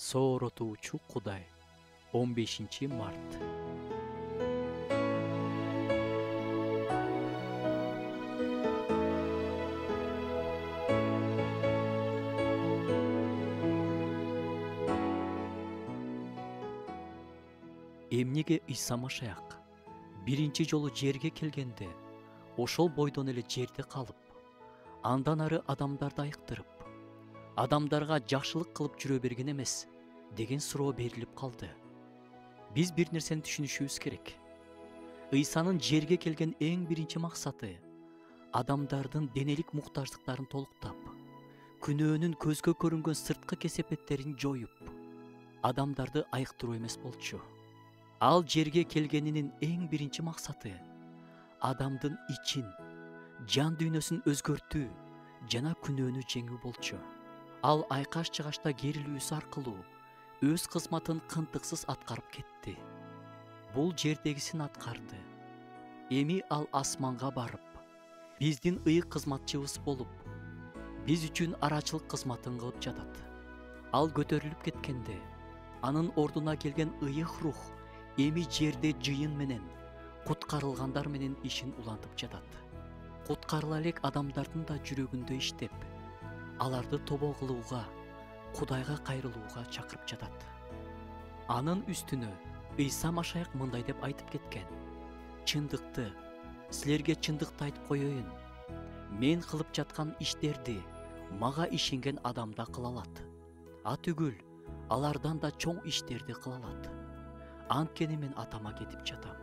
Сооротуучу Кудай. 15 март. Эмнеге Иса Машаяк биринчи жолу жерге келгенде ошол бойдон эле жерде калып, андан ары адамдарды айыктырып, адамдарга жакшылык кылып жүрө берген эмес деген суроо берилип калды. Биз бир нерсени түшүнүшүбүз керек. Ыйсанын жерге келген эң биринчи максаты адамдардын денелик муктаждыктарын толуктап, күнөөнүн көзгө көрүнгөн сырткы кесепеттерин жоюп, адамдарды айыктыруу эмес болчу. Ал жерге келгенинин эң биринчи максаты адамдын ичин, жан дүйнөсүн өзгөртүү жана күнөөнү жеңүү болчу. Ал айкаш-чыгашта керилүүсү аркылуу өз кызматын кынтыксыз аткарып кетти. Бул жердегисин аткарды. Эми ал асманга барып, биздин ыйык кызматчыбыз болуп, биз үчүн арачылык кызматын кылып жатат. Ал көтөрүлүп кеткенде, анын ордуна келген ыйык рух эми жерде жыйын менен, куткарылгандар менен ишин улантып жатат. Куткарыла элек адамдардын да жүрөгүндө иштеп, аларды тобо кылууга, Кудайга кайрылууга чакырып жатат. Анын үстүнө Ыйса Машаяк мындай деп айтып кеткен: чындыкты, силерге чындыкты айтып коеюн, мен кылып жаткан иштерди мага ишенген адам да кыла алат. Түгүл, алардан да чоң иштерди кыла алат. Анткени мен атама кетип жатам.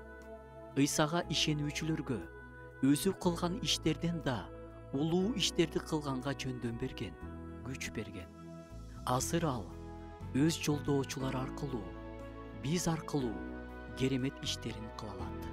Ыйсага ишенүүчүлөргө өзү кылган иштерден да улуу иштерди кылганга жөндөм берген, күч берген. Азыр ал өз жолдоочулары аркылуу, биз аркылуу керемет иштерин кыла алат.